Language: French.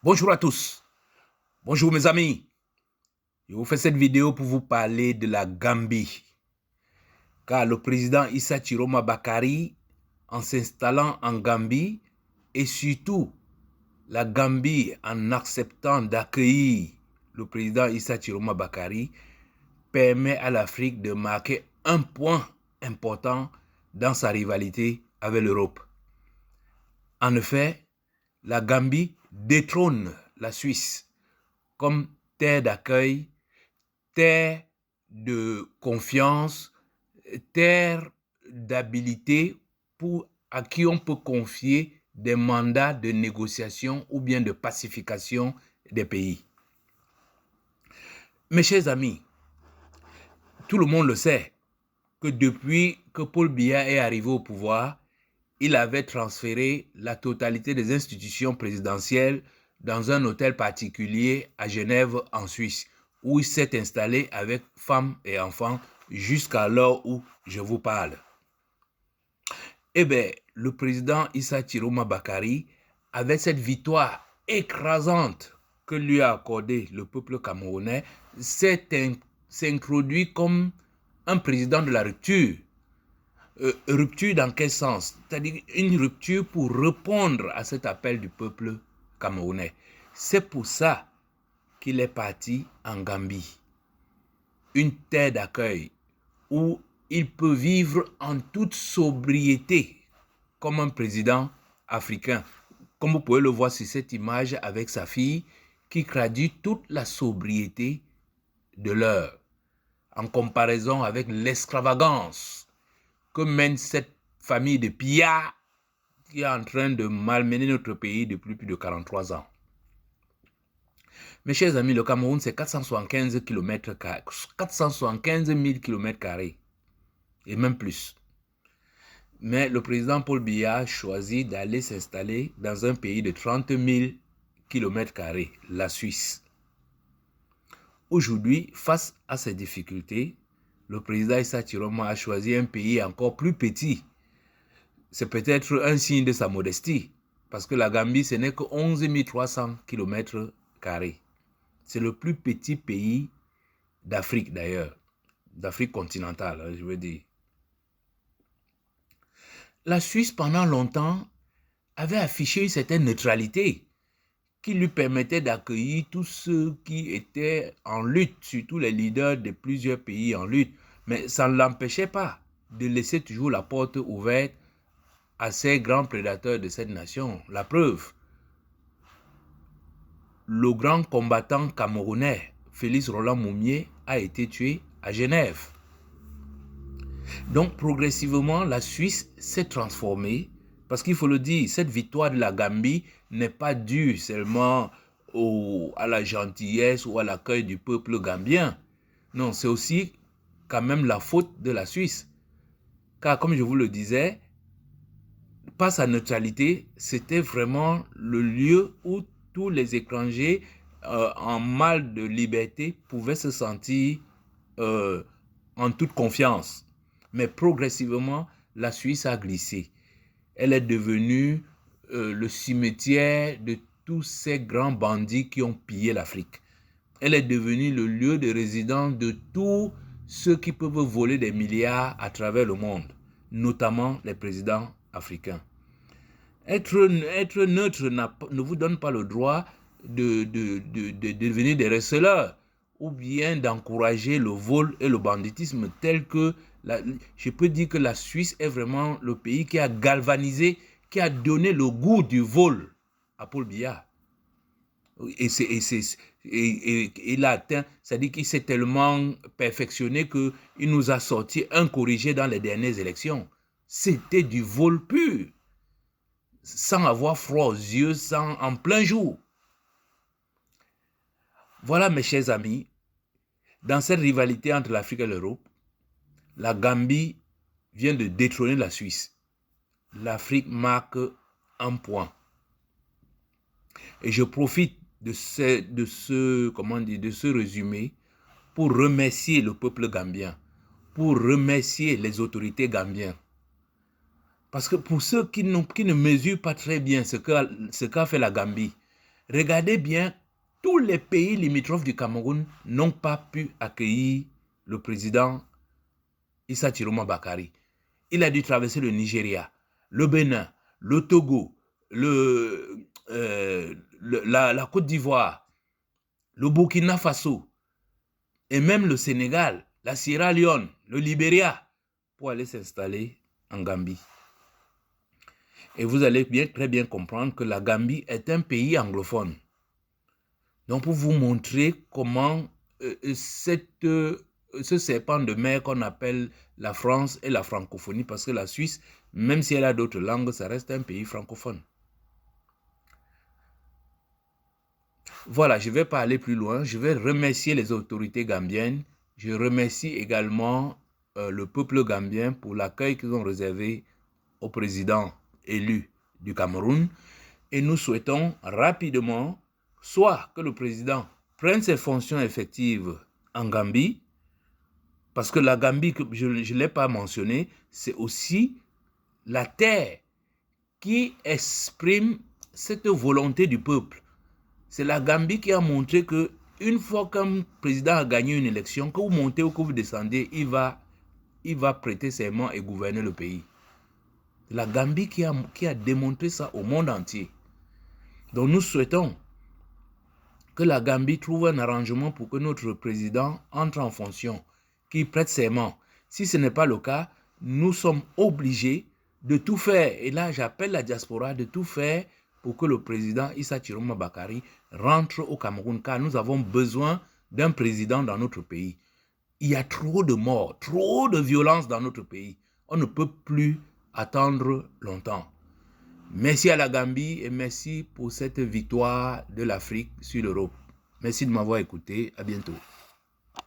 Bonjour à tous, bonjour mes amis. Je vous fais cette vidéo pour vous parler de la Gambie. Car le président Issa Chiroma Bakari, en s'installant en Gambie, et surtout la Gambie en acceptant d'accueillir le président Issa Chiroma Bakari, permet à l'Afrique de marquer un point important dans sa rivalité avec l'Europe. En effet, la Gambie détrône la Suisse comme terre d'accueil, terre de confiance, terre d'habilité à qui on peut confier des mandats de négociation ou bien de pacification des pays. Mes chers amis, tout le monde le sait que depuis que Paul Biya est arrivé au pouvoir, il avait transféré la totalité des institutions présidentielles dans un hôtel particulier à Genève, en Suisse, où il s'est installé avec femmes et enfants jusqu'à l'heure où je vous parle. Eh bien, le président Issa Chiroma Bakari, avec cette victoire écrasante que lui a accordé le peuple camerounais, s'est introduit comme un président de la rupture. Rupture dans quel sens? C'est-à-dire une rupture pour répondre à cet appel du peuple camerounais. C'est pour ça qu'il est parti en Gambie, une terre d'accueil où il peut vivre en toute sobriété comme un président africain. Comme vous pouvez le voir sur cette image avec sa fille qui traduit toute la sobriété de l'heure en comparaison avec l'extravagance que mène cette famille de pillards qui est en train de malmener notre pays depuis plus de 43 ans. Mes chers amis, le Cameroun, c'est 475 000 km² et même plus. Mais le président Paul Biya a choisi d'aller s'installer dans un pays de 30 000 km², la Suisse. Aujourd'hui, face à ces difficultés, le président Issa Chiroma a choisi un pays encore plus petit. C'est peut-être un signe de sa modestie, parce que la Gambie, ce n'est que 11 300 km². C'est le plus petit pays d'Afrique d'ailleurs, d'Afrique continentale, je veux dire. La Suisse, pendant longtemps, avait affiché une certaine neutralité qui lui permettait d'accueillir tous ceux qui étaient en lutte, surtout les leaders de plusieurs pays en lutte. Mais ça ne l'empêchait pas de laisser toujours la porte ouverte à ces grands prédateurs de cette nation. La preuve, le grand combattant camerounais, Félix Roland Moumié, a été tué à Genève. Donc progressivement, la Suisse s'est transformée, parce qu'il faut le dire, cette victoire de la Gambie n'est pas due seulement à la gentillesse ou à l'accueil du peuple gambien. Non, c'est aussi quand même la faute de la Suisse. Car comme je vous le disais, par sa neutralité, c'était vraiment le lieu où tous les étrangers en mal de liberté pouvaient se sentir en toute confiance. Mais progressivement, la Suisse a glissé. Elle est devenue le cimetière de tous ces grands bandits qui ont pillé l'Afrique. Elle est devenue le lieu de résidence de tous ceux qui peuvent voler des milliards à travers le monde, notamment les présidents africains. Être neutre ne vous donne pas le droit de devenir des receleurs ou bien d'encourager le vol et le banditisme tel que je peux dire que la Suisse est vraiment le pays qui a galvanisé, qui a donné le goût du vol à Paul Biya. Et il a atteint, c'est-à-dire qu'il s'est tellement perfectionné qu'il nous a sorti un corrigé dans les dernières élections. C'était du vol pur, sans avoir froid aux yeux, en plein jour. Voilà mes chers amis, dans cette rivalité entre l'Afrique et l'Europe, la Gambie vient de détrôner la Suisse. L'Afrique marque un point. Et je profite de ce résumé pour remercier le peuple gambien, pour remercier les autorités gambiennes. Parce que pour ceux qui ne mesurent pas très bien ce qu'a fait la Gambie, Regardez bien, tous les pays limitrophes du Cameroun n'ont pas pu accueillir le président Issa Chiroma Bakari. Il a dû traverser le Nigeria, le Bénin, le Togo, la Côte d'Ivoire, le Burkina Faso, et même le Sénégal, la Sierra Leone, le Libéria, pour aller s'installer en Gambie. Et vous allez très bien comprendre que la Gambie est un pays anglophone. Donc, pour vous montrer comment ce serpent de mer qu'on appelle la France et la francophonie, parce que la Suisse, même si elle a d'autres langues, ça reste un pays francophone. Voilà, je ne vais pas aller plus loin. Je vais remercier les autorités gambiennes. Je remercie également le peuple gambien pour l'accueil qu'ils ont réservé au président élu du Cameroun. Et nous souhaitons rapidement soit que le président prenne ses fonctions effectives en Gambie, parce que la Gambie, que je ne l'ai pas mentionné, c'est aussi la terre qui exprime cette volonté du peuple. C'est la Gambie qui a montré que une fois qu'un président a gagné une élection, que vous montez ou que vous descendez, il va prêter serment et gouverner le pays. C'est la Gambie qui a démontré ça au monde entier. Donc nous souhaitons que la Gambie trouve un arrangement pour que notre président entre en fonction, qu'il prête serment. Si ce n'est pas le cas, nous sommes obligés de tout faire. Et là, j'appelle la diaspora de tout faire pour que le président Issa Chiroma Bakari rentre au Cameroun, car nous avons besoin d'un président dans notre pays. Il y a trop de morts, trop de violence dans notre pays. On ne peut plus attendre longtemps. Merci à la Gambie et merci pour cette victoire de l'Afrique sur l'Europe. Merci de m'avoir écouté. À bientôt.